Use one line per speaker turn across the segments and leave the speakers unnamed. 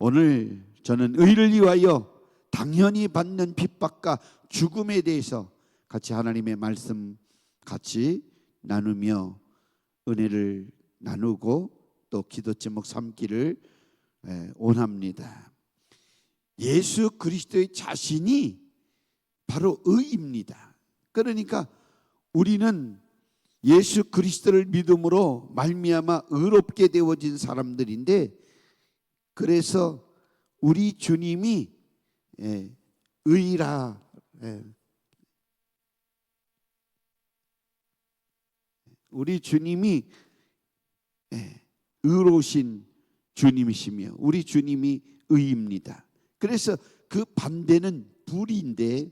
오늘 저는 의를 위하여 당연히 받는 핍박과 죽음에 대해서 같이 하나님의 말씀 같이 나누며 은혜를 나누고 또 기도 제목 삼기를 원합니다. 예수 그리스도의 자신이 바로 의입니다. 그러니까 우리는 예수 그리스도를 믿음으로 말미암아 의롭게 되어진 사람들인데, 그래서 우리 주님이 의라, 우리 주님이 의로우신 주님이시며 우리 주님이 의입니다. 그래서 그 반대는 불인데,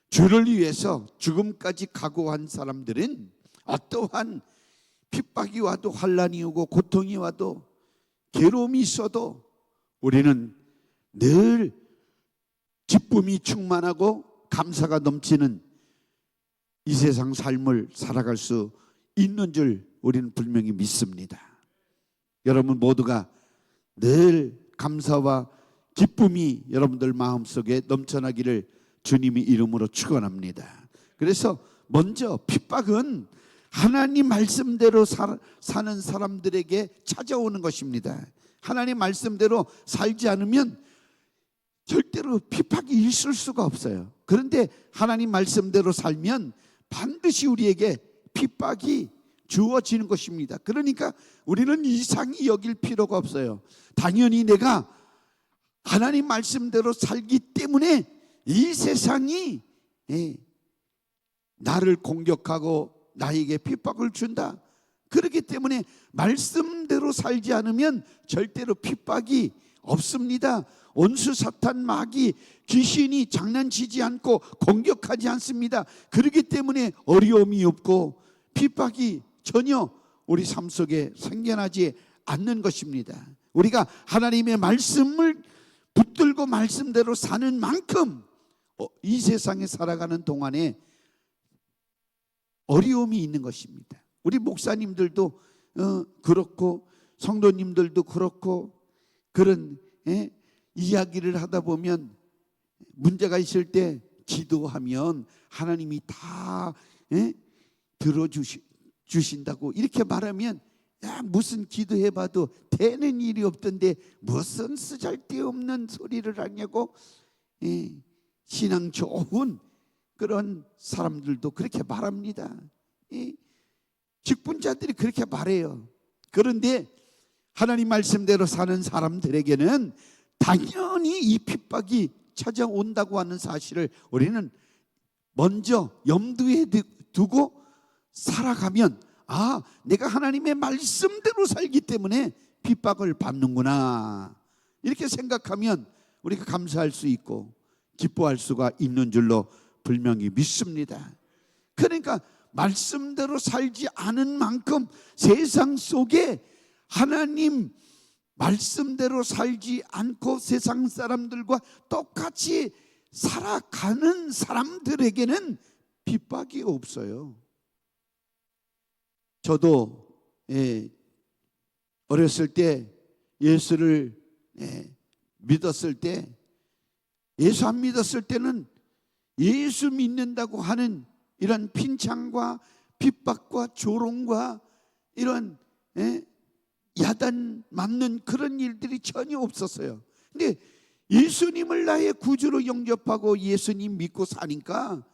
주를 위해서 죽음까지 각오한 사람들은 어떠한 핍박이 와도 환난이 오고 고통이 와도 괴로움이 있어도 우리는 늘 기쁨이 충만하고 감사가 넘치는 이 세상 삶을 살아갈 수 있는 줄 우리는 분명히 믿습니다. 여러분 모두가 늘 감사와 기쁨이 여러분들 마음속에 넘쳐나기를 주님의 이름으로 축원합니다. 그래서 먼저 핍박은 하나님 말씀대로 사는 사람들에게 찾아오는 것입니다. 하나님 말씀대로 살지 않으면 절대로 핍박이 있을 수가 없어요. 그런데 하나님 말씀대로 살면 반드시 우리에게 핍박이 주어지는 것입니다. 그러니까 우리는 이상히 여길 필요가 없어요. 당연히 내가 하나님 말씀대로 살기 때문에 이 세상이 나를 공격하고 나에게 핍박을 준다. 그렇기 때문에 말씀대로 살지 않으면 절대로 핍박이 없습니다. 온수 사탄 마귀 귀신이 장난치지 않고 공격하지 않습니다. 그렇기 때문에 어려움이 없고 핍박이 전혀 우리 삶 속에 생겨나지 않는 것입니다. 우리가 하나님의 말씀을 붙들고 말씀대로 사는 만큼 이 세상에 살아가는 동안에 어려움이 있는 것입니다. 우리 목사님들도 그렇고 성도님들도 그렇고 그런 이야기를 하다 보면 문제가 있을 때 기도하면 하나님이 다 들어주신다고 이렇게 말하면, 야, 무슨 기도해봐도 되는 일이 없던데 무슨 쓰잘데없는 소리를 하냐고 신앙 좋은 그런 사람들도 그렇게 말합니다. 직분자들이 그렇게 말해요. 그런데 하나님 말씀대로 사는 사람들에게는 당연히 이 핍박이 찾아온다고 하는 사실을 우리는 먼저 염두에 두고 살아가면, 아, 내가 하나님의 말씀대로 살기 때문에 핍박을 받는구나, 이렇게 생각하면 우리가 감사할 수 있고 기뻐할 수가 있는 줄로 분명히 믿습니다. 그러니까 말씀대로 살지 않은 만큼 세상 속에 하나님 말씀대로 살지 않고 세상 사람들과 똑같이 살아가는 사람들에게는 핍박이 없어요. 저도 어렸을 때 예수를 믿었을 때, 예수 안 믿었을 때는 예수 믿는다고 하는 이런 핀창과 핍박과 조롱과 이런 야단 맞는 그런 일들이 전혀 없었어요. 근데 예수님을 나의 구주로 영접하고 예수님 믿고 사니까,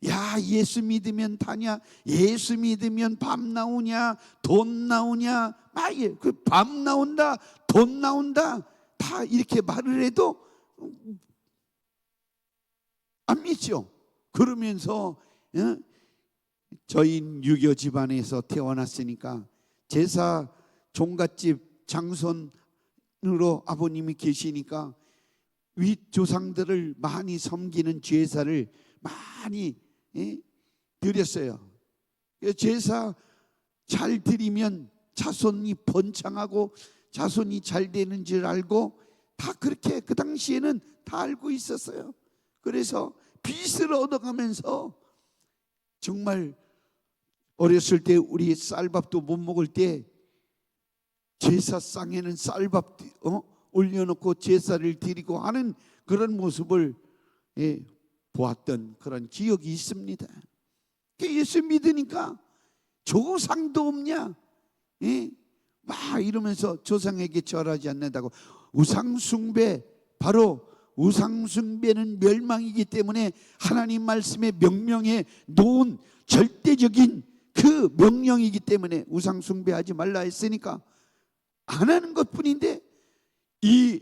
야, 예수 믿으면 다냐, 예수 믿으면 밤 나오냐, 돈 나오냐, 그 밤 나온다, 돈 나온다, 다 이렇게 말을 해도 안 믿죠. 그러면서 저희 유교 집안에서 태어났으니까 제사 종갓집 장손으로 아버님이 계시니까 윗조상들을 많이 섬기는 제사를 많이 드렸어요. 제사 잘 드리면 자손이 번창하고 자손이 잘 되는 줄 알고 다 그렇게 그 당시에는 다 알고 있었어요. 그래서 빚을 얻어가면서 정말 어렸을 때 우리 쌀밥도 못 먹을 때 제사상에는 쌀밥 올려놓고 제사를 드리고 하는 그런 모습을 보았던 그런 기억이 있습니다. 예수 믿으니까 조상도 없냐? 막 이러면서 조상에게 절하지 않는다고. 우상숭배, 바로 우상숭배는 멸망이기 때문에 하나님 말씀의 명령에 놓은 절대적인 그 명령이기 때문에 우상숭배하지 말라 했으니까 안 하는 것뿐인데, 이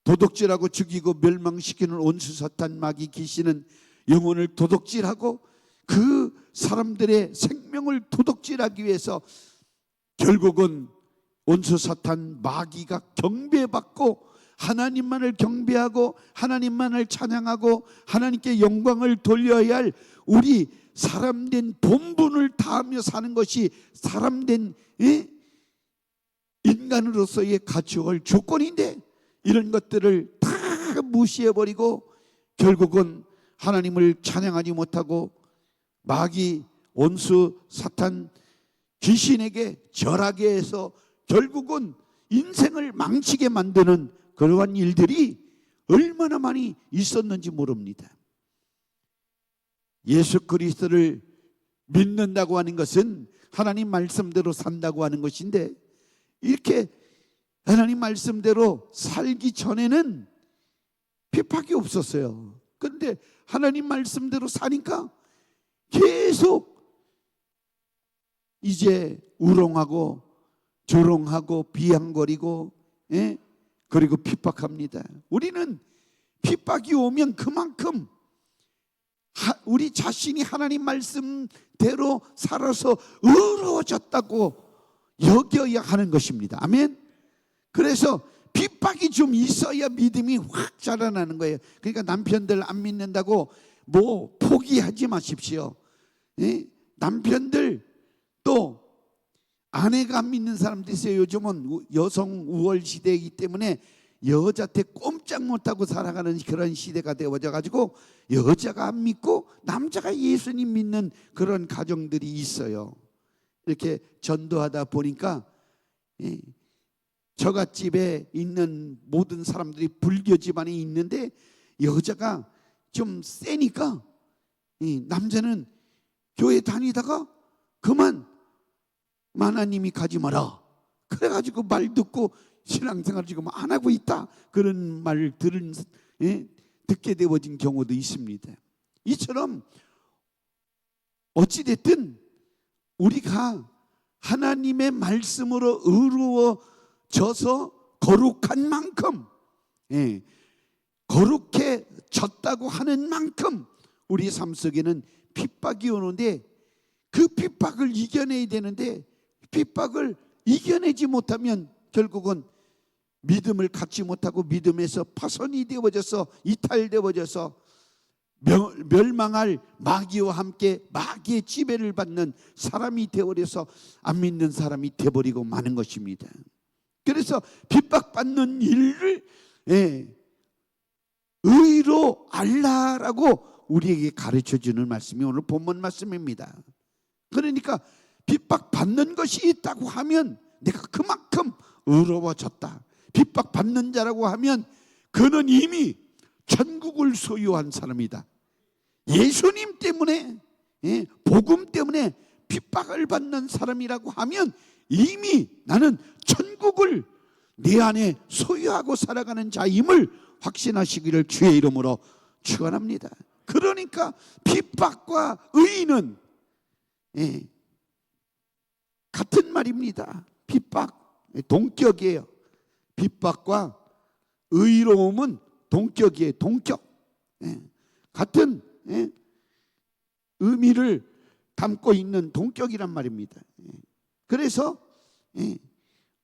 도둑질하고 죽이고 멸망시키는 온수 사탄 마귀 귀신은 영혼을 도둑질하고 그 사람들의 생명을 도둑질하기 위해서 결국은 온수 사탄 마귀가 경배받고 하나님만을 경배하고 하나님만을 찬양하고 하나님께 영광을 돌려야 할 우리 사람된 본분을 다하며 사는 것이 사람된 인간으로서의 가치할 조건인데, 이런 것들을 다 무시해버리고 결국은 하나님을 찬양하지 못하고 마귀 온수 사탄 귀신에게 절하게 해서 결국은 인생을 망치게 만드는 그러한 일들이 얼마나 많이 있었는지 모릅니다. 예수 그리스도를 믿는다고 하는 것은 하나님 말씀대로 산다고 하는 것인데, 이렇게 하나님 말씀대로 살기 전에는 핍박이 없었어요. 그런데 하나님 말씀대로 사니까 계속 이제 우롱하고 조롱하고 비양거리고 그리고 핍박합니다. 우리는 핍박이 오면 그만큼 우리 자신이 하나님 말씀대로 살아서 의로워졌다고 여겨야 하는 것입니다. 아멘. 그래서 핍박이 좀 있어야 믿음이 확 자라나는 거예요. 그러니까 남편들 안 믿는다고 뭐 포기하지 마십시오. 남편들 또 아내가 안 믿는 사람도 있어요. 요즘은 여성 우월 시대이기 때문에 여자한테 꼼짝 못하고 살아가는 그런 시대가 되어져 가지고 여자가 안 믿고 남자가 예수님 믿는 그런 가정들이 있어요. 이렇게 전도하다 보니까 저갓집에 있는 모든 사람들이 불교 집안에 있는데 여자가 좀 세니까 남자는 교회 다니다가 그만 하나님이 가지 마라 그래가지고 말 듣고 신앙생활을 지금 안 하고 있다, 그런 말을 듣게 되어진 경우도 있습니다. 이처럼 어찌됐든 우리가 하나님의 말씀으로 의로워져서 거룩한 만큼, 거룩해졌다고 하는 만큼 우리 삶 속에는 핍박이 오는데, 그 핍박을 이겨내야 되는데 핍박을 이겨내지 못하면 결국은 믿음을 갖지 못하고 믿음에서 파손이 되어져서 이탈되어져서 멸망할 마귀와 함께 마귀의 지배를 받는 사람이 되어버려서 안 믿는 사람이 되어버리고 마는 것입니다. 그래서 핍박받는 일을 의로 알라라고 우리에게 가르쳐주는 말씀이 오늘 본문 말씀입니다. 그러니까 핍박받는 것이 있다고 하면 내가 그만큼 의로워졌다. 핍박받는 자라고 하면 그는 이미 천국을 소유한 사람이다. 예수님 때문에, 복음 때문에 핍박을 받는 사람이라고 하면 이미 나는 천국을 내 안에 소유하고 살아가는 자임을 확신하시기를 주의 이름으로 축원합니다. 그러니까 핍박과 의는 같은 말입니다. 핍박 동격이에요. 핍박과 의로움은 동격이에요. 동격. 같은 의미를 담고 있는 동격이란 말입니다. 그래서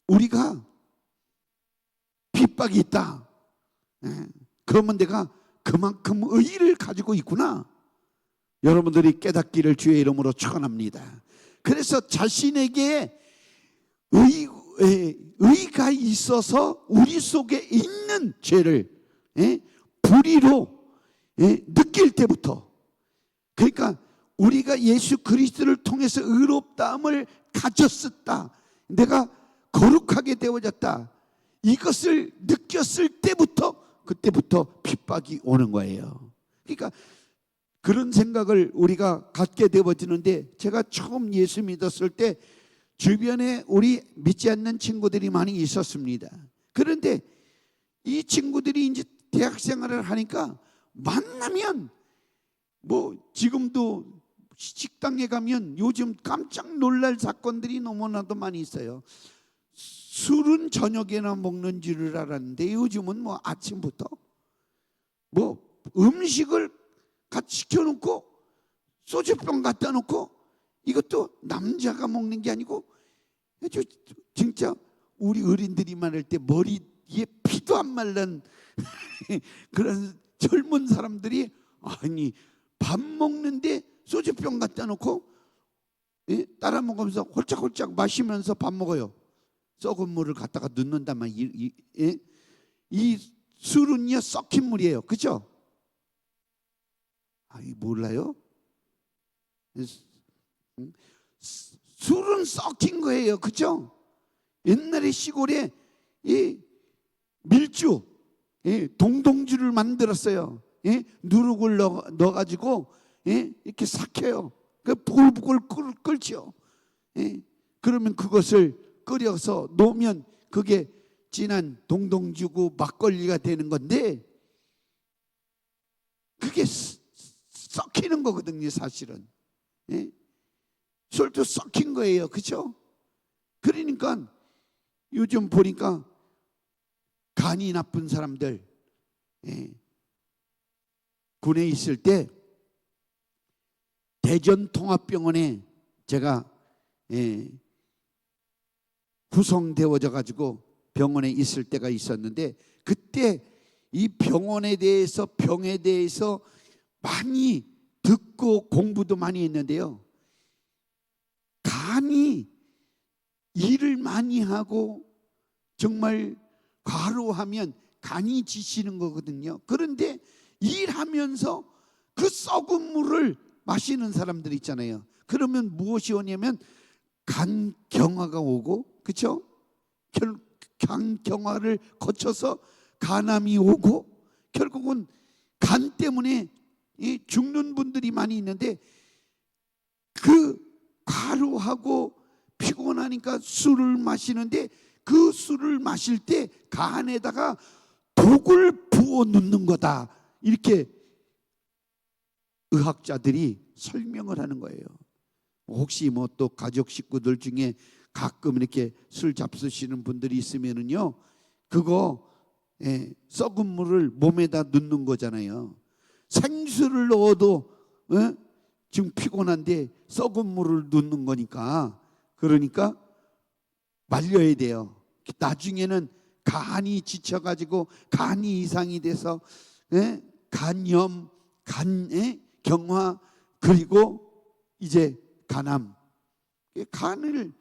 우리가 핍박이 있다, 그러면 내가 그만큼 의의를 가지고 있구나, 여러분들이 깨닫기를 주의 이름으로 축원합니다. 그래서 자신에게 의가 있어서 우리 속에 있는 죄를 불의로 느낄 때부터, 그러니까 우리가 예수 그리스도를 통해서 의롭다함을 가졌었다, 내가 거룩하게 되어졌다, 이것을 느꼈을 때부터 그때부터 핍박이 오는 거예요. 그러니까 그런 생각을 우리가 갖게 되어지는데, 제가 처음 예수 믿었을 때 주변에 우리 믿지 않는 친구들이 많이 있었습니다. 그런데 이 친구들이 이제 대학 생활을 하니까 만나면 뭐 지금도 식당에 가면 요즘 깜짝 놀랄 사건들이 너무나도 많이 있어요. 술은 저녁에나 먹는 줄을 알았는데 요즘은 뭐 아침부터 뭐 음식을 같이 시켜놓고 소주병 갖다 놓고, 이것도 남자가 먹는 게 아니고 진짜 우리 어린들이 말할 때 머리에 피도 안 말란 그런 젊은 사람들이, 아니 밥 먹는데 소주병 갖다 놓고 따라 먹으면서 홀짝홀짝 마시면서 밥 먹어요. 썩은 물을 갖다가 넣는단 말이에요. 이 술은요 썩힌 물이에요. 그죠? 몰라요? 술은 썩힌 거예요. 그죠? 옛날에 시골에 이 밀주, 동동주를 만들었어요. 누룩을 넣어가지고 이렇게 삭혀요. 그 부글부글 끓죠. 그러면 그것을 끓여서 놓으면 그게 진한 동동주고 막걸리가 되는 건데, 그게 썩히는 거거든요 사실은. 술도 썩힌 거예요. 그렇죠? 그러니까 요즘 보니까 간이 나쁜 사람들, 군에 있을 때 대전통합병원에 제가 구성되어져 가지고 병원에 있을 때가 있었는데, 그때 이 병원에 대해서, 병에 대해서 많이 듣고 공부도 많이 했는데요, 간이 일을 많이 하고 정말 과로하면 간이 지치는 거거든요. 그런데 일하면서 그 썩은 물을 마시는 사람들 있잖아요. 그러면 무엇이 오냐면 간경화가 오고, 그렇죠? 간경화를 거쳐서 간암이 오고, 결국은 간 때문에 죽는 분들이 많이 있는데, 그 과로하고 피곤하니까 술을 마시는데, 그 술을 마실 때 간에다가 독을 부어 넣는 거다, 이렇게 의학자들이 설명을 하는 거예요. 혹시 뭐 또 가족 식구들 중에 가끔 이렇게 술 잡수시는 분들이 있으면은요, 그거 썩은 물을 몸에다 넣는 거잖아요. 생수를 넣어도 지금 피곤한데 썩은 물을 넣는 거니까, 그러니까 말려야 돼요. 나중에는 간이 지쳐가지고 간이 이상이 돼서 간염, 경화, 그리고 이제 간암, 간을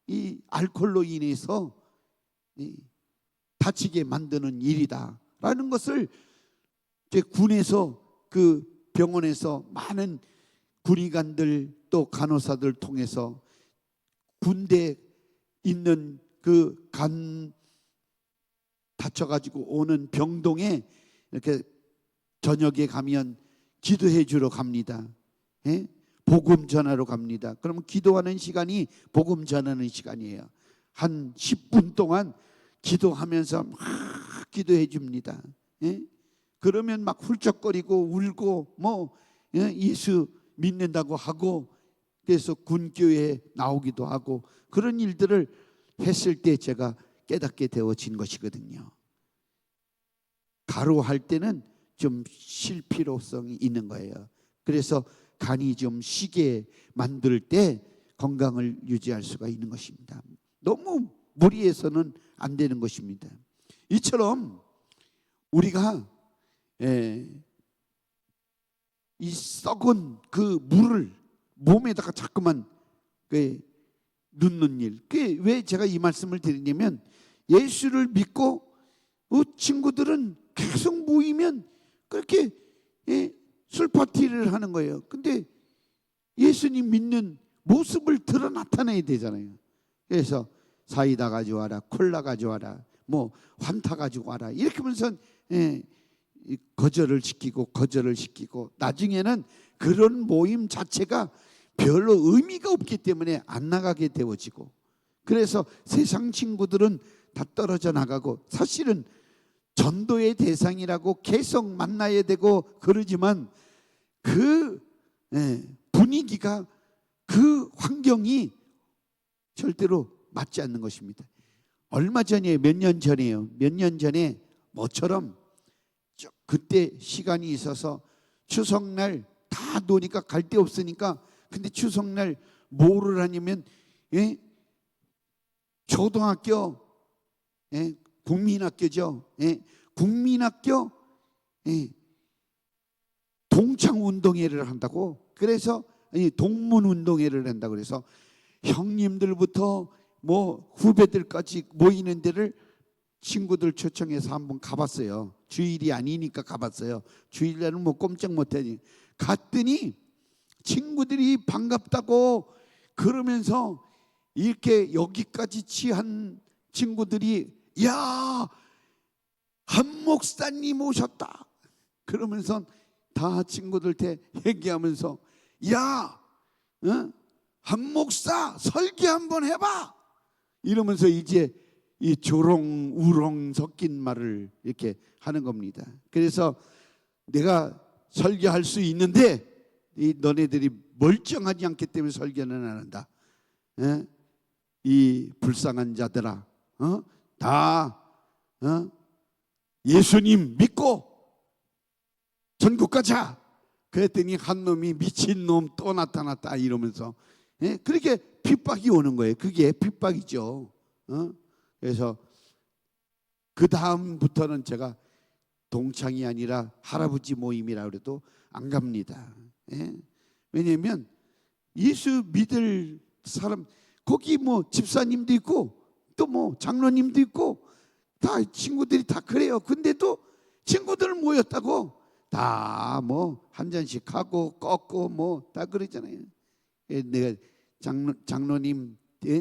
이 알코올로 인해서 다치게 만드는 일이다라는 것을 이제 군에서, 그 병원에서 많은 군의관들 또 간호사들 통해서 군대 있는 그 간 다쳐가지고 오는 병동에 이렇게 저녁에 가면 기도해 주러 갑니다. 복음 전하러 갑니다. 그러면 기도하는 시간이 복음 전하는 시간이에요. 한 10분 동안 기도하면서 막 기도해 줍니다. 그러면 막 훌쩍거리고 울고 뭐 예수 믿는다고 하고, 그래서 군교회에 나오기도 하고, 그런 일들을 했을 때 제가 깨닫게 되어진 것이거든요. 가로할 때는 좀 쉴 필요성이 있는 거예요. 그래서 간이 좀 쉬게 만들 때 건강을 유지할 수가 있는 것입니다. 너무 무리해서는 안 되는 것입니다. 이처럼 우리가 이 썩은 그 물을 몸에다가 자꾸만 넣는 일, 그게 왜 제가 이 말씀을 드리냐면, 예수를 믿고 친구들은 계속 모이면 그렇게 술 파티를 하는 거예요. 근데 예수님 믿는 모습을 드러 나타내야 되잖아요. 그래서 사이다 가져와라, 콜라 가져와라, 뭐 환타 가지고 와라 이렇게 하면서 거절을 시키고 나중에는 그런 모임 자체가 별로 의미가 없기 때문에 안 나가게 되어지고, 그래서 세상 친구들은 다 떨어져 나가고, 사실은 전도의 대상이라고 계속 만나야 되고 그러지만 그 분위기가, 그 환경이 절대로 맞지 않는 것입니다. 얼마 전에, 몇 년 전에 모처럼 그때 시간이 있어서 추석날 다 노니까 갈 데 없으니까, 근데 추석날 뭐를 하냐면 초등학교, 국민학교죠. 국민학교 동창운동회를 한다고, 그래서 동문운동회를 한다고, 그래서 형님들부터 뭐 후배들까지 모이는 데를 친구들 초청해서 한번 가봤어요. 주일이 아니니까 가봤어요. 주일날은 뭐 꼼짝 못하니 갔더니 친구들이 반갑다고 그러면서 이렇게 여기까지 취한 친구들이 야, 한 목사님 오셨다 그러면서 다 친구들한테 얘기하면서 야, 한 목사 설교 한번 해봐 이러면서 이제 이 조롱 우롱 섞인 말을 이렇게 하는 겁니다. 그래서 내가 설교할 수 있는데 이 너네들이 멀쩡하지 않기 때문에 설교는 안 한다. 이 불쌍한 자들아, 다 예수님 믿고 전국 가자. 그랬더니 한 놈이 미친 놈 또 나타났다 이러면서 그렇게 핍박이 오는 거예요. 그게 핍박이죠. 그래서 그 다음부터는 제가 동창이 아니라 할아버지 모임이라 그래도 안 갑니다. 왜냐하면 예수 믿을 사람, 거기 뭐 집사님도 있고 또 뭐 장로님도 있고 다 친구들이 다 그래요. 근데도 친구들 모였다고 다 뭐 한 잔씩 하고 꺾고 뭐 다 그러잖아요. 내가 장로님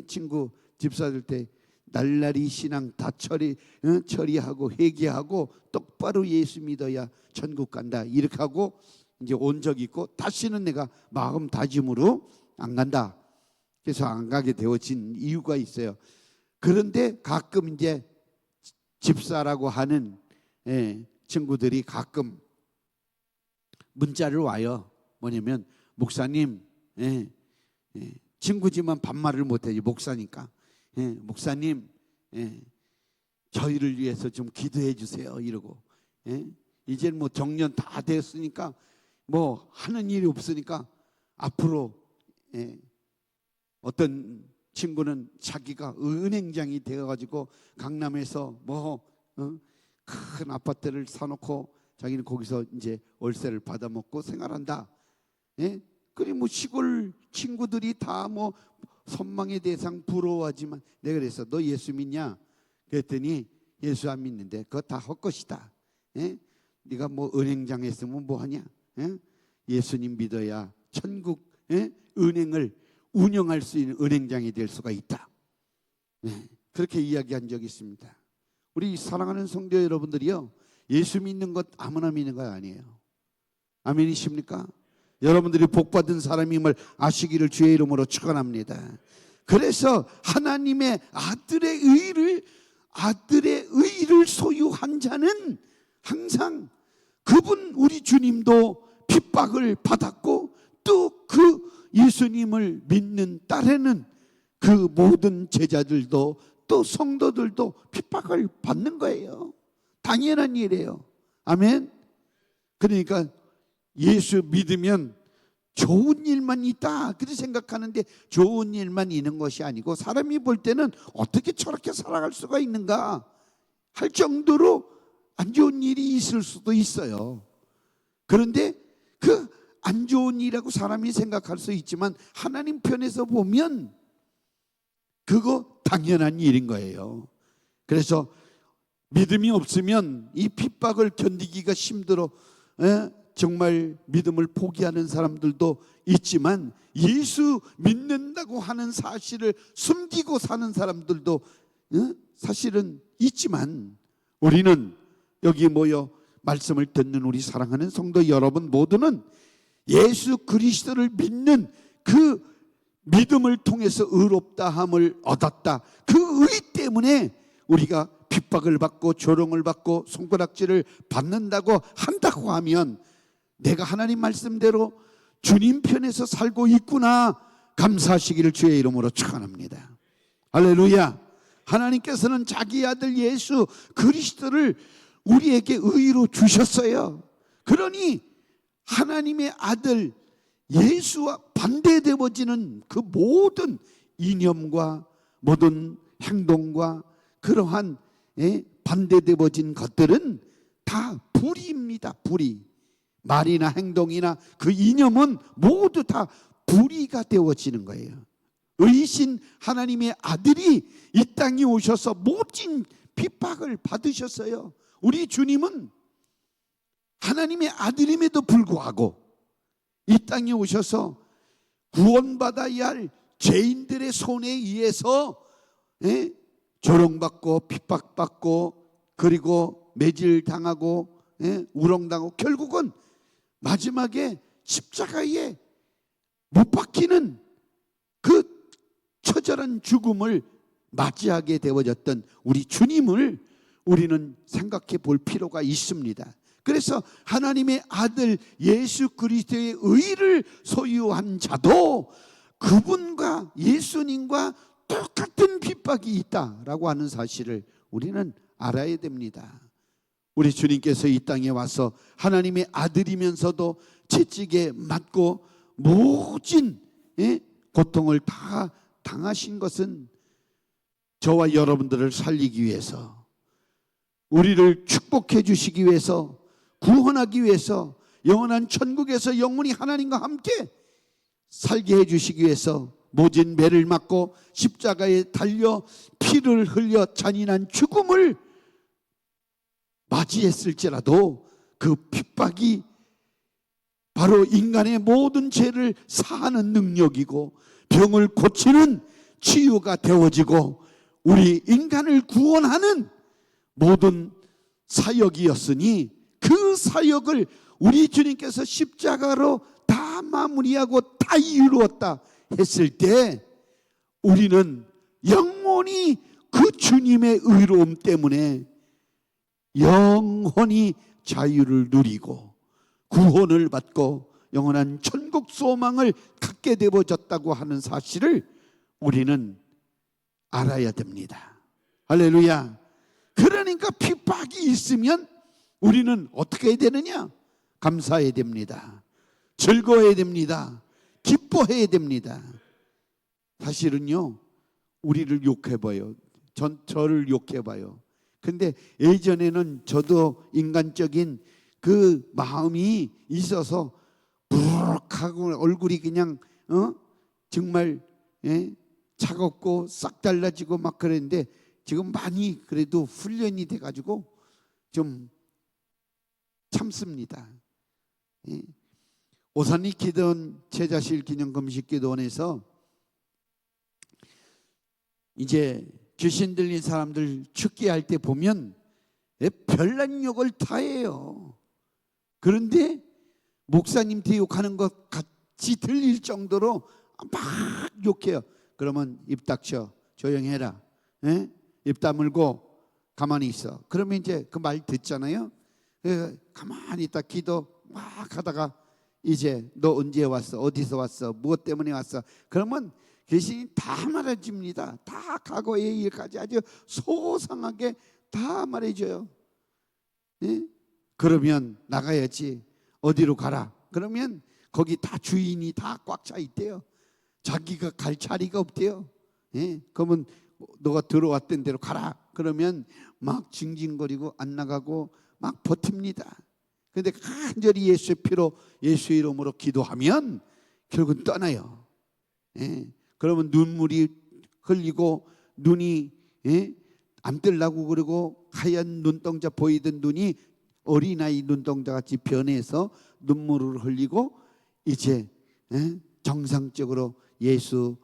친구 집사들 때 날라리 신앙 다 처리하고 회개하고 똑바로 예수 믿어야 천국 간다 이렇게 하고 이제 온 적이 있고, 다시는 내가 마음 다짐으로 안 간다. 그래서 안 가게 되어진 이유가 있어요. 그런데 가끔 이제 집사라고 하는 친구들이 가끔 문자를 와요. 뭐냐면 목사님, 친구지만 반말을 못해요. 목사니까. 목사님, 저희를 위해서 좀 기도해 주세요 이러고, 이제는 뭐 정년 다 됐으니까 뭐 하는 일이 없으니까 앞으로 어떤 친구는 자기가 은행장이 되어가지고 강남에서 뭐 큰 아파트를 사놓고 자기는 거기서 이제 월세를 받아먹고 생활한다. 그리고 뭐 시골 친구들이 다 뭐 선망의 대상 부러워하지만, 내가 그래서 너 예수 믿냐? 그랬더니 예수 안 믿는데 그거 다 헛것이다. 네가 뭐 은행장 했으면 뭐하냐? 예수님 믿어야 천국 은행을 운영할 수 있는 은행장이 될 수가 있다. 그렇게 이야기한 적이 있습니다. 우리 사랑하는 성도 여러분들이요, 예수 믿는 것 아무나 믿는 거 아니에요. 아멘이십니까? 여러분들이 복받은 사람임을 아시기를 주의 이름으로 축원합니다. 그래서 하나님의 아들의 의를 소유한 자는 항상 그분 우리 주님도 핍박을 받았고, 또 그 예수님을 믿는 딸에는 그 모든 제자들도 또 성도들도 핍박을 받는 거예요. 당연한 일이에요. 아멘. 그러니까 예수 믿으면 좋은 일만 있다 그렇게 생각하는데, 좋은 일만 있는 것이 아니고 사람이 볼 때는 어떻게 저렇게 살아갈 수가 있는가 할 정도로 안 좋은 일이 있을 수도 있어요. 그런데 그 안 좋은 일이라고 사람이 생각할 수 있지만 하나님 편에서 보면 그거 당연한 일인 거예요. 그래서 믿음이 없으면 이 핍박을 견디기가 힘들어 정말 믿음을 포기하는 사람들도 있지만, 예수 믿는다고 하는 사실을 숨기고 사는 사람들도 사실은 있지만 우리는 여기 모여 말씀을 듣는 우리 사랑하는 성도 여러분 모두는 예수 그리스도를 믿는 그 믿음을 통해서 의롭다함을 얻었다. 그 의 때문에 우리가 핍박을 받고 조롱을 받고 손가락질을 받는다고 한다고 하면 내가 하나님 말씀대로 주님 편에서 살고 있구나 감사하시기를 주의 이름으로 축원합니다. 할렐루야. 하나님께서는 자기 아들 예수 그리스도를 우리에게 의로 주셨어요. 그러니 하나님의 아들 예수와 반대되어지는 그 모든 이념과 모든 행동과 그러한 반대되어진 것들은 다 불의입니다. 불의. 말이나 행동이나 그 이념은 모두 다 불의가 되어지는 거예요. 의신 하나님의 아들이 이 땅에 오셔서 모진 핍박을 받으셨어요. 우리 주님은 하나님의 아들임에도 불구하고 이 땅에 오셔서 구원받아야 할 죄인들의 손에 의해서 조롱받고 핍박받고 그리고 매질당하고 우롱당하고 결국은 마지막에 십자가에 못 박히는 그 처절한 죽음을 맞이하게 되어졌던 우리 주님을 우리는 생각해 볼 필요가 있습니다. 그래서 하나님의 아들 예수 그리스도의 의를 소유한 자도 그분과 예수님과 똑같은 핍박이 있다라고 하는 사실을 우리는 알아야 됩니다. 우리 주님께서 이 땅에 와서 하나님의 아들이면서도 채찍에 맞고 모진 고통을 다 당하신 것은 저와 여러분들을 살리기 위해서, 우리를 축복해 주시기 위해서, 구원하기 위해서, 영원한 천국에서 영원히 하나님과 함께 살게 해 주시기 위해서 모진 매를 맞고 십자가에 달려 피를 흘려 잔인한 죽음을 맞이했을지라도 그 핍박이 바로 인간의 모든 죄를 사하는 능력이고 병을 고치는 치유가 되어지고 우리 인간을 구원하는 모든 사역이었으니 그 사역을 우리 주님께서 십자가로 다 마무리하고 다 이루었다 했을 때 우리는 영원히 그 주님의 의로움 때문에 영원히 자유를 누리고 구원을 받고 영원한 천국 소망을 갖게 되어졌다고 하는 사실을 우리는 알아야 됩니다. 할렐루야. 그러니까 핍박이 있으면 우리는 어떻게 해야 되느냐? 감사해야 됩니다. 즐거워해야 됩니다. 기뻐해야 됩니다. 사실은요, 우리를 욕해봐요. 저를 욕해봐요. 근데 예전에는 저도 인간적인 그 마음이 있어서 부룩하고 얼굴이 그냥 정말 차갑고 싹 달라지고 막 그랬는데 지금 많이 그래도 훈련이 돼가지고 좀 참습니다. 오산리 기도원 제자실 기념 금식 기도원에서 이제 귀신 들린 사람들 축기할 때 보면 별난 욕을 다 해요. 그런데 목사님한테 욕하는 것 같이 들릴 정도로 막 욕해요. 그러면 입 닥쳐, 조용해라, 입 다물고 가만히 있어. 그러면 이제 그 말 듣잖아요. 가만히 있다 기도 막 하다가 이제 너 언제 왔어? 어디서 왔어? 무엇 때문에 왔어? 그러면 귀신이 다 말해줍니다. 다 과거의 일까지 아주 소상하게 다 말해줘요. 그러면 나가야지. 어디로 가라? 그러면 거기 다 주인이 다 꽉 차 있대요. 자기가 갈 자리가 없대요. 그러면 너가 들어왔던 대로 가라. 그러면 막 징징거리고 안 나가고 막 버팁니다. 그런데 간절히 예수의 피로 예수의 이름으로 기도하면 결국은 떠나요. 그러면 눈물이 흘리고 눈이 안 뜰라고 그러고 하얀 눈동자 보이던 눈이 어린아이 눈동자 같이 변해서 눈물을 흘리고 이제 정상적으로 예수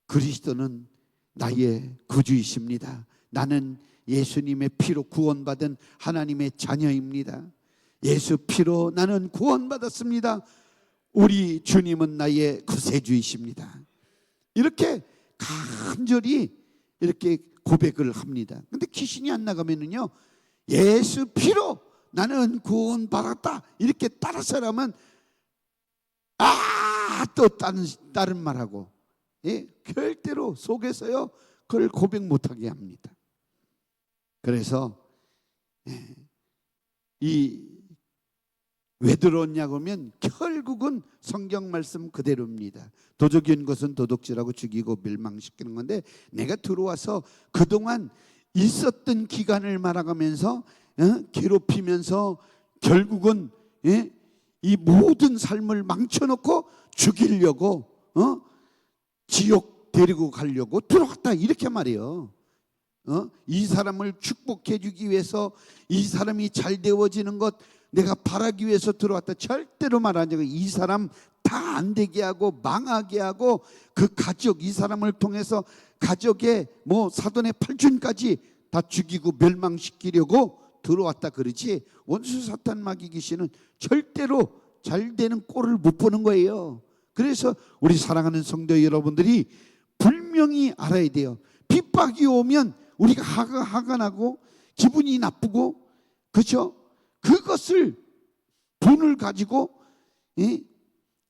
그리스도는 나의 구주이십니다. 나는 예수님의 피로 구원받은 하나님의 자녀입니다. 예수 피로 나는 구원받았습니다. 우리 주님은 나의 구세주이십니다. 이렇게 간절히 이렇게 고백을 합니다. 근데 귀신이 안 나가면은요, 예수 피로 나는 구원받았다 이렇게 따라 사람은 또 다른 말하고, 절대로 속에서요 그걸 고백 못하게 합니다. 그래서 왜 들어왔냐고 하면 결국은 성경 말씀 그대로입니다. 도적인 것은 도둑질하고 죽이고 멸망시키는 건데, 내가 들어와서 그동안 있었던 기간을 말아가면서 괴롭히면서 결국은 이 모든 삶을 망쳐놓고 죽이려고 지옥 데리고 가려고 들어왔다 이렇게 말해요. 이 사람을 축복해 주기 위해서, 이 사람이 잘 되어지는 것 내가 바라기 위해서 들어왔다 절대로 말하지 않고, 이 사람 다 안 되게 하고 망하게 하고 그 가족, 이 사람을 통해서 가족의 사돈의 팔촌까지 다 죽이고 멸망시키려고 들어왔다 그러지, 원수 사탄 마귀 귀신은 절대로 잘 되는 꼴을 못 보는 거예요. 그래서 우리 사랑하는 성도 여러분들이 분명히 알아야 돼요. 핍박이 오면 우리가 화가 나고 기분이 나쁘고, 그렇죠? 그것을 분을 가지고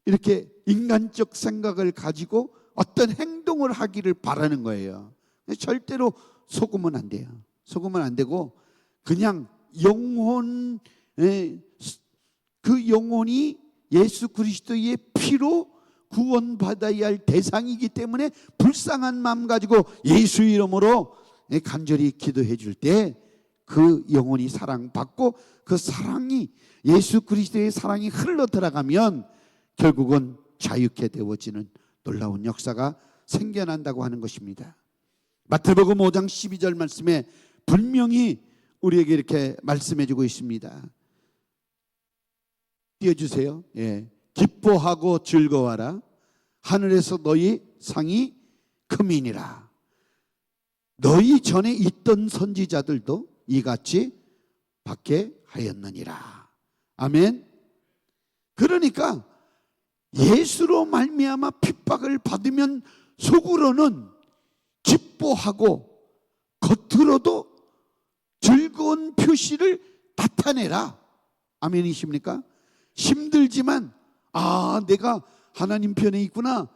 이렇게 인간적 생각을 가지고 어떤 행동을 하기를 바라는 거예요. 절대로 속으면 안 돼요. 속으면 안 되고, 그냥 영혼, 그 영혼이 예수 그리스도의 피로 구원받아야 할 대상이기 때문에 불쌍한 마음 가지고 예수 이름으로 간절히 기도해 줄 때 그 영혼이 사랑받고, 그 사랑이, 예수 그리스도의 사랑이 흘러 들어가면 결국은 자유케 되어지는 놀라운 역사가 생겨난다고 하는 것입니다. 마태복음 5장 12절 말씀에 분명히 우리에게 이렇게 말씀해 주고 있습니다. 띄워주세요. 기뻐하고 즐거워하라. 하늘에서 너희 상이 크민이라. 너희 전에 있던 선지자들도 이같이 받게 하였느니라. 아멘. 그러니까 예수로 말미암아 핍박을 받으면 속으로는 기뻐하고 겉으로도 즐거운 표시를 나타내라. 아멘이십니까? 힘들지만 내가 하나님 편에 있구나,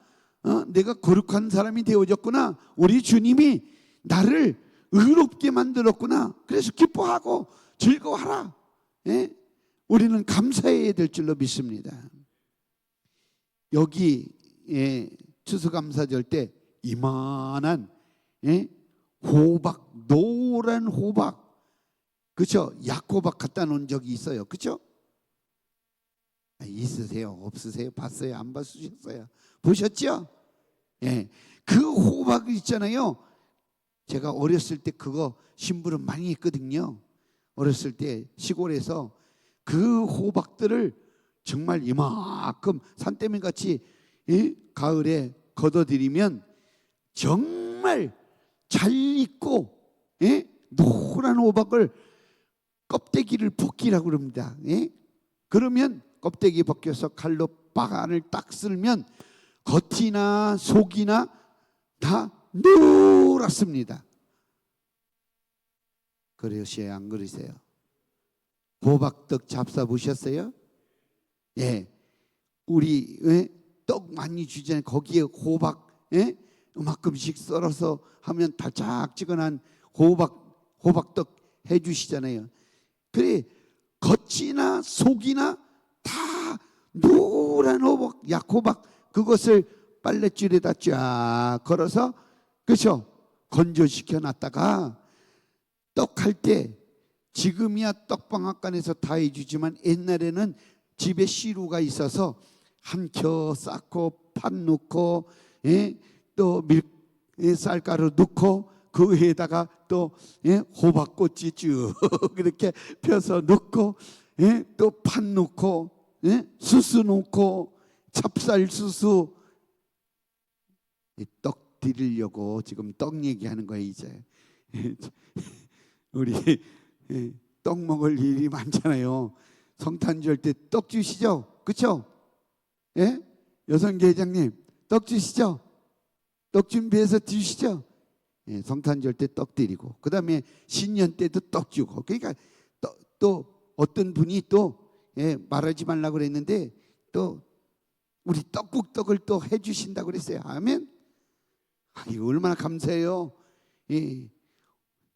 내가 거룩한 사람이 되어졌구나, 우리 주님이 나를 의롭게 만들었구나, 그래서 기뻐하고 즐거워하라. 우리는 감사해야 될 줄로 믿습니다. 여기 추수감사절 때 이만한 호박, 노란 호박, 그렇죠? 약호박 갖다 놓은 적이 있어요. 그렇죠? 있으세요? 없으세요? 봤어요? 안 봤으셨어요? 보셨죠? 그 호박 있잖아요. 제가 어렸을 때 그거 심부름 많이 했거든요. 어렸을 때 시골에서 그 호박들을 정말 이만큼 산더미 같이 가을에 걷어들이면 정말 잘 익고 노란 호박을 껍데기를 벗기라고 그럽니다. 그러면 껍데기 벗겨서 칼로 안을 딱 쓸면 겉이나 속이나 다 노랗습니다. 그러세요? 안 그러세요? 호박떡 잡사 보셨어요? 우리 떡 많이 주잖아요. 거기에 호박 이만큼씩 썰어서 하면 달짝지근한 호박떡 해주시잖아요. 그래, 겉이나 속이나 다 노란 호박, 약호박, 그것을 빨랫줄에다 쫙 걸어서, 그렇죠? 건조시켜 놨다가 떡 할 때, 지금이야 떡방앗간에서 다 해주지만 옛날에는 집에 시루가 있어서 한 켜 쌓고 팥 넣고 또 쌀가루 넣고 그 위에다가 또 호박꽃이 쭉 이렇게 펴서 넣고 또 팥 넣고 수수 넣고 찹쌀수수, 떡 드리려고 지금 떡 얘기하는 거예요 이제. 우리 떡 먹을 일이 많잖아요. 성탄절 때 떡 주시죠, 그렇죠? 예? 여성계 회장님 떡 주시죠? 떡 준비해서 주시죠? 예, 성탄절 때 떡 드리고, 그 다음에 신년 때도 떡 주고. 그러니까 또 어떤 분이 또 말하지 말라고 그랬는데 또 우리 떡국떡을 또 해주신다고 그랬어요. 아멘. 이거 얼마나 감사해요. 예.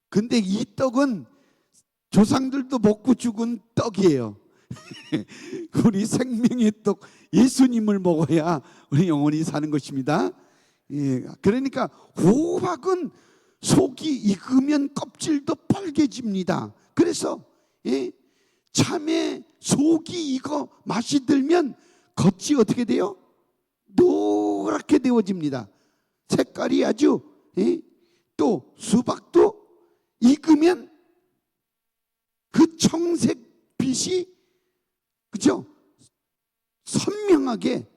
근데 이 떡은 조상들도 먹고 죽은 떡이에요. 우리 생명의 떡 예수님을 먹어야 우리 영원히 사는 것입니다. 예. 그러니까 호박은 속이 익으면 껍질도 빨개집니다. 그래서 참외 속이 익어 맛이 들면 겉이 어떻게 돼요? 노랗게 되어집니다. 색깔이 아주. 또 수박도 익으면 그 청색 빛이, 그죠? 선명하게.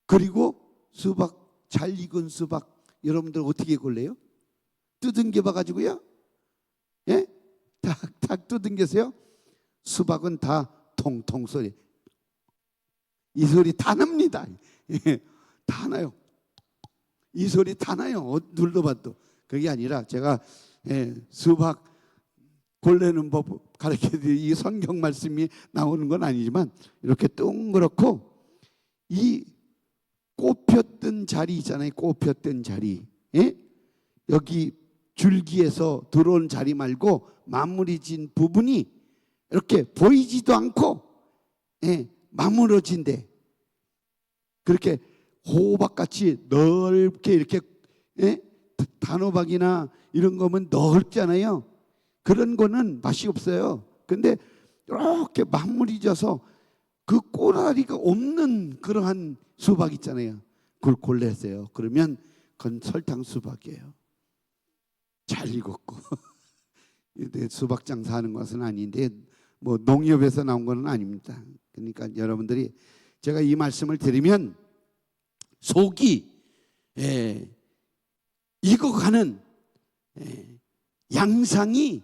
그리고 수박, 잘 익은 수박 여러분들 어떻게 골라요? 두둥겨 봐가지고요. 예? 탁탁 두둥겨서요. 수박은 다 통통 소리, 이 소리 다 납니다. 예, 다 나요. 이 소리 다 나요. 눌러봐도. 그게 아니라 제가 수박 골라는 법 가르쳐드리, 이 성경 말씀이 나오는 건 아니지만 이렇게 동그랗고 이 꽃 폈던 자리 있잖아요. 꽃 폈던 자리, 여기 줄기에서 들어온 자리 말고 마무리 진 부분이 이렇게 보이지도 않고 마무러진데, 그렇게 호박같이 넓게 이렇게 단호박이나 이런 거면 넓잖아요. 그런 거는 맛이 없어요. 근데 이렇게 마무리 져서 그 꼬라리가 없는 그러한 수박 있잖아요. 그걸 골랐어요. 그러면 그건 설탕 수박이에요. 잘 익었고. 수박 장사하는 것은 아닌데 뭐 농협에서 나온 건 아닙니다. 그러니까 여러분들이 제가 이 말씀을 드리면 속이 익어가는 양상이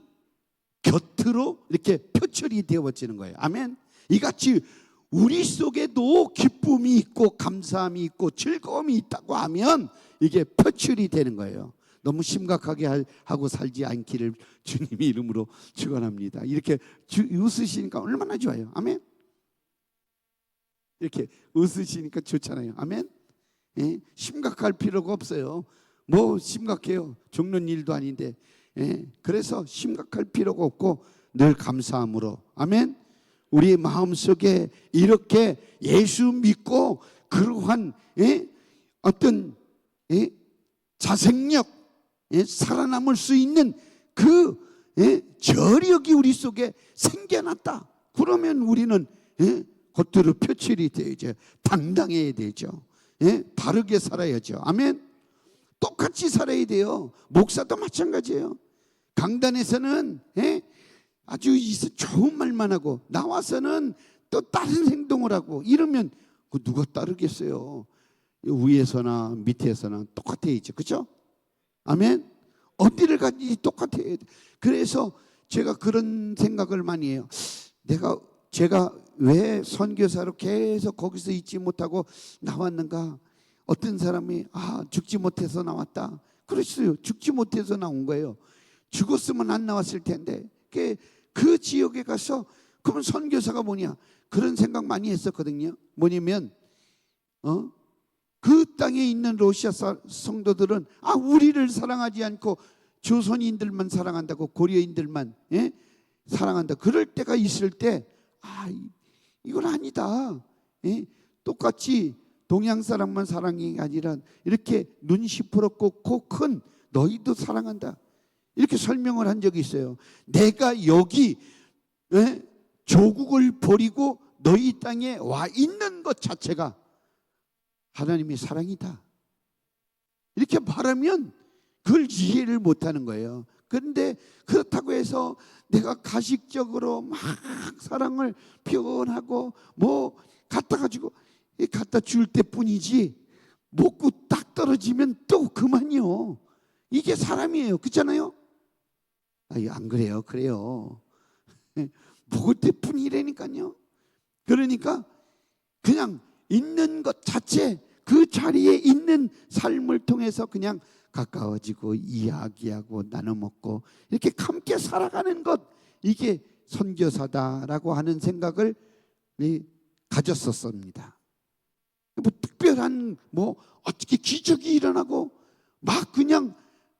곁으로 이렇게 표출이 되어지는 거예요. 아멘. 이같이 우리 속에도 기쁨이 있고 감사함이 있고 즐거움이 있다고 하면 이게 표출이 되는 거예요. 너무 심각하게 하고 살지 않기를 주님의 이름으로 축원합니다. 이렇게 웃으시니까 얼마나 좋아요. 아멘. 이렇게 웃으시니까 좋잖아요. 아멘. 심각할 필요가 없어요. 뭐 심각해요? 죽는 일도 아닌데. 그래서 심각할 필요가 없고 늘 감사함으로. 아멘. 우리 마음속에 이렇게 예수 믿고 그러한 어떤 자생력, 살아남을 수 있는 그 저력이 우리 속에 생겨났다. 그러면 우리는 겉으로 표출이 되죠. 당당해야 되죠. 바르게 살아야죠. 아멘. 똑같이 살아야 돼요. 목사도 마찬가지예요. 강단에서는 아주 좋은 말만 하고 나와서는 또 다른 행동을 하고 이러면 그 누가 따르겠어요? 위에서나 밑에서나 똑같아야죠. 그렇죠? 아멘. 어디를 가든지 똑같아야 돼. 그래서 제가 그런 생각을 많이 해요. 제가 왜 선교사로 계속 거기서 있지 못하고 나왔는가? 어떤 사람이 죽지 못해서 나왔다. 그랬어요. 죽지 못해서 나온 거예요. 죽었으면 안 나왔을 텐데. 그 지역에 가서 그러면 선교사가 뭐냐? 그런 생각 많이 했었거든요. 뭐냐면 그 땅에 있는 러시아 성도들은 우리를 사랑하지 않고 조선인들만 사랑한다고, 고려인들만 사랑한다. 그럴 때가 있을 때 이건 아니다. 똑같이 동양 사람만 사랑이 아니라 이렇게 눈 시퍼렇고 코 큰 너희도 사랑한다. 이렇게 설명을 한 적이 있어요. 내가 여기 조국을 버리고 너희 땅에 와 있는 것 자체가 하나님의 사랑이다. 이렇게 말하면 그걸 이해를 못하는 거예요. 그런데 그렇다고 해서 내가 가식적으로 막 사랑을 표현하고 뭐 갖다 줄 때뿐이지 먹고 딱 떨어지면 또 그만이요. 이게 사람이에요. 그렇잖아요? 안 그래요? 그래요. 먹을 때뿐이라니까요. 그러니까 그냥 있는 것 자체, 그 자리에 있는 삶을 통해서 그냥 가까워지고 이야기하고 나눠 먹고 이렇게 함께 살아가는 것, 이게 선교사다라고 하는 생각을 가졌었습니다. 뭐 특별한 어떻게 기적이 일어나고 막 그냥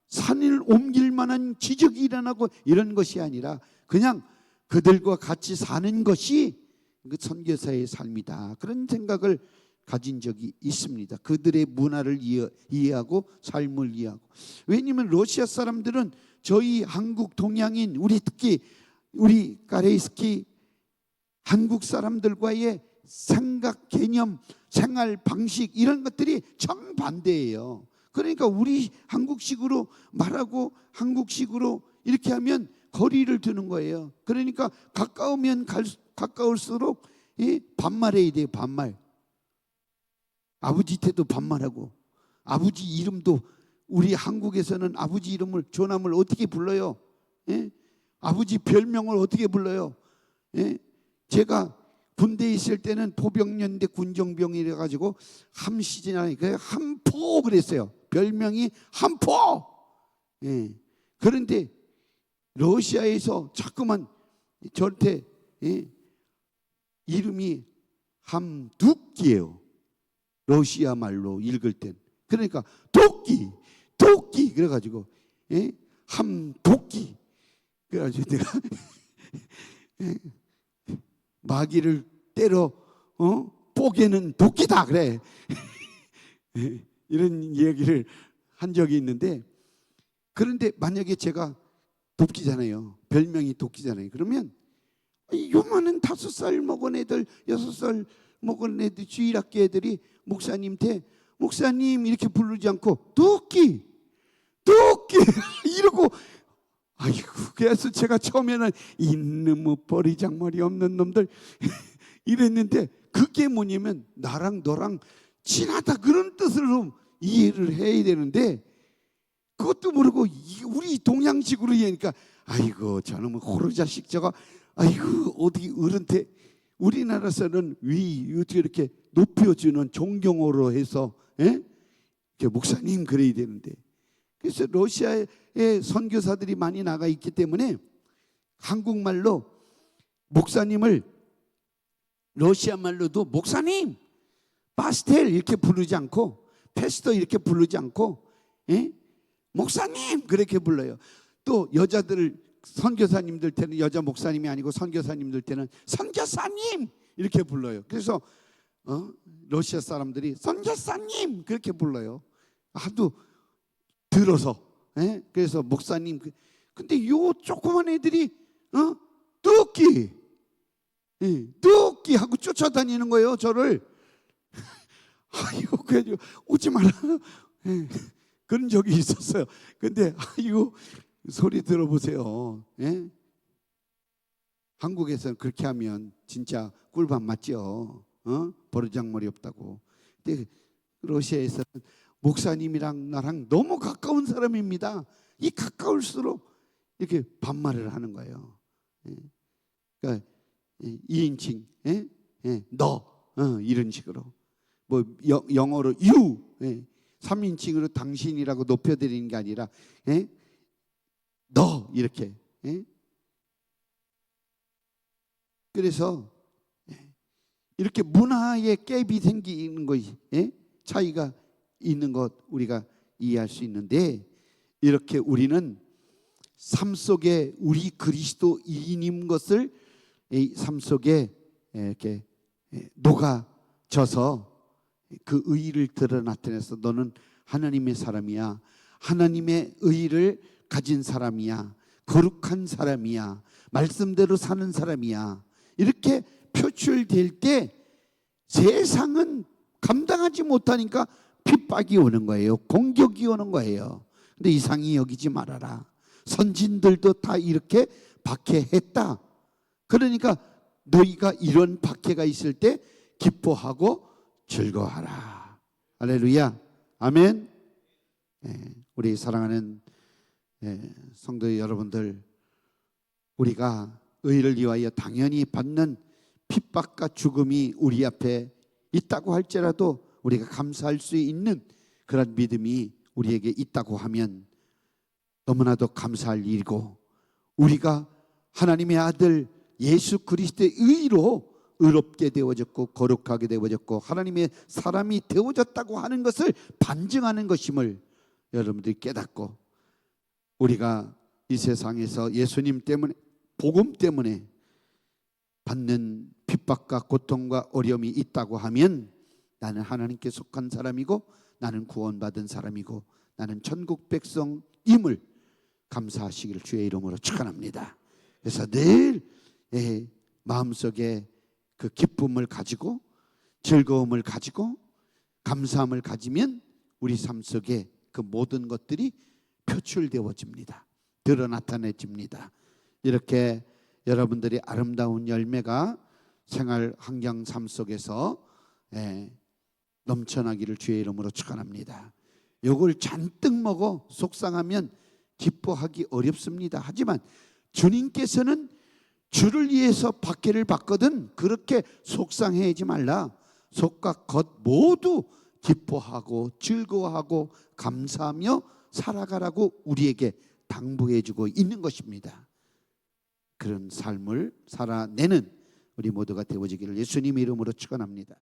산을 옮길 만한 기적이 일어나고 이런 것이 아니라 그냥 그들과 같이 사는 것이 그 선교사의 삶이다, 그런 생각을 가진 적이 있습니다. 그들의 문화를 이해하고 삶을 이해하고. 왜냐하면 러시아 사람들은 저희 한국 동양인, 특히 우리 가레이스키 한국 사람들과의 생각, 개념, 생활 방식 이런 것들이 정반대예요. 그러니까 우리 한국식으로 말하고 한국식으로 이렇게 하면 거리를 두는 거예요. 그러니까 가까우면 가까울수록 반말해야 돼요. 반말. 아버지한테도 반말하고, 아버지 이름도, 우리 한국에서는 아버지 이름을, 조남을 어떻게 불러요? 아버지 별명을 어떻게 불러요? 제가 군대에 있을 때는 포병연대 군정병이라 가지고 함시진하니 함포 그랬어요. 별명이 함포. 그런데 러시아에서 자꾸만 저한테 이름이 함두끼예요. 러시아 말로 읽을 땐. 그러니까 도끼 그래가지고 함도끼. 그래가지고 내가 마귀를 때려 뽀개는 도끼다 그래. 이런 얘기를 한 적이 있는데, 그런데 만약에 제가 도끼잖아요. 별명이 도끼잖아요. 그러면 요만한 5살 먹은 애들, 6살 먹은 애들, 주일학교 애들이 목사님한테 목사님 이렇게 부르지 않고 도끼 이러고, 아이고, 그래서 제가 처음에는 이놈의 버리장머리 없는 놈들 이랬는데, 그게 뭐냐면 나랑 너랑 친하다 그런 뜻으로 이해를 해야 되는데, 그것도 모르고 우리 동양식으로 얘기하니까 아이고 저놈의 호루자식 저거, 아이고 어떻게 어른한테, 우리나라에서는 어떻게 이렇게 높여주는 존경어로 해서 목사님 그래야 되는데, 그래서 러시아에 선교사들이 많이 나가 있기 때문에 한국말로 목사님을 러시아 말로도 목사님, 파스텔 이렇게 부르지 않고, 패스터 이렇게 부르지 않고 목사님 그렇게 불러요. 또 여자들 선교사님들 때는 여자 목사님이 아니고 선교사님들 때는 선교사님 이렇게 불러요. 그래서 러시아 사람들이 선교사님 그렇게 불러요. 하도 들어서. 그래서 목사님. 근데 요 조그만 애들이 뚜끼 하고 쫓아다니는 거예요, 저를. 아이고, 그래가지고 오지 마라. 그런 적이 있었어요. 근데 아이고, 소리 들어보세요. 한국에서는 그렇게 하면 진짜 꿀밤 맞죠. 버르장머리 없다고. 근데 러시아에서는 목사님이랑 나랑 너무 가까운 사람입니다. 이 가까울수록 이렇게 반말을 하는 거예요. 그러니까 2인칭, 너, 이런 식으로. 뭐 영어로 you, 3인칭으로 당신이라고 높여드리는 게 아니라 너 이렇게. 그래서 이렇게 문화의 갭이 생기는 것이, 차이가 있는 것 우리가 이해할 수 있는데, 이렇게 우리는 삶 속에 우리 그리스도인인 것을 삶 속에 이렇게 녹아져서 그 의의를 드러 나타내서 너는 하나님의 사람이야, 하나님의 의의를 가진 사람이야, 거룩한 사람이야, 말씀대로 사는 사람이야, 이렇게 표출될 때 세상은 감당하지 못하니까 핍박이 오는 거예요. 공격이 오는 거예요. 근데 이상히 여기지 말아라. 선진들도 다 이렇게 박해했다. 그러니까 너희가 이런 박해가 있을 때 기뻐하고 즐거워하라. 할렐루야. 아멘. 우리 사랑하는 성도 여러분들, 우리가 의를 위하여 당연히 받는 핍박과 죽음이 우리 앞에 있다고 할지라도 우리가 감사할 수 있는 그런 믿음이 우리에게 있다고 하면 너무나도 감사할 일이고, 우리가 하나님의 아들 예수 그리스도의 의로 의롭게 되어졌고 거룩하게 되어졌고 하나님의 사람이 되어졌다고 하는 것을 반증하는 것임을 여러분들이 깨닫고, 우리가 이 세상에서 예수님 때문에, 복음 때문에 받는 핍박과 고통과 어려움이 있다고 하면 나는 하나님께 속한 사람이고 나는 구원받은 사람이고 나는 천국 백성임을 감사하시기를 주의 이름으로 축원합니다. 그래서 늘 마음속에 그 기쁨을 가지고 즐거움을 가지고 감사함을 가지면 우리 삶 속에 그 모든 것들이 표출되어집니다. 드러나타내집니다. 이렇게 여러분들이 아름다운 열매가 생활 환경 삶 속에서 넘쳐나기를 주의 이름으로 축원합니다. 요걸 잔뜩 먹어 속상하면 기뻐하기 어렵습니다. 하지만 주님께서는 주를 위해서 박해를 받거든 그렇게 속상해하지 말라. 속과 겉 모두 기뻐하고 즐거워하고 감사하며 살아가라고 우리에게 당부해주고 있는 것입니다. 그런 삶을 살아내는 우리 모두가 되어지기를 예수님 이름으로 축원합니다.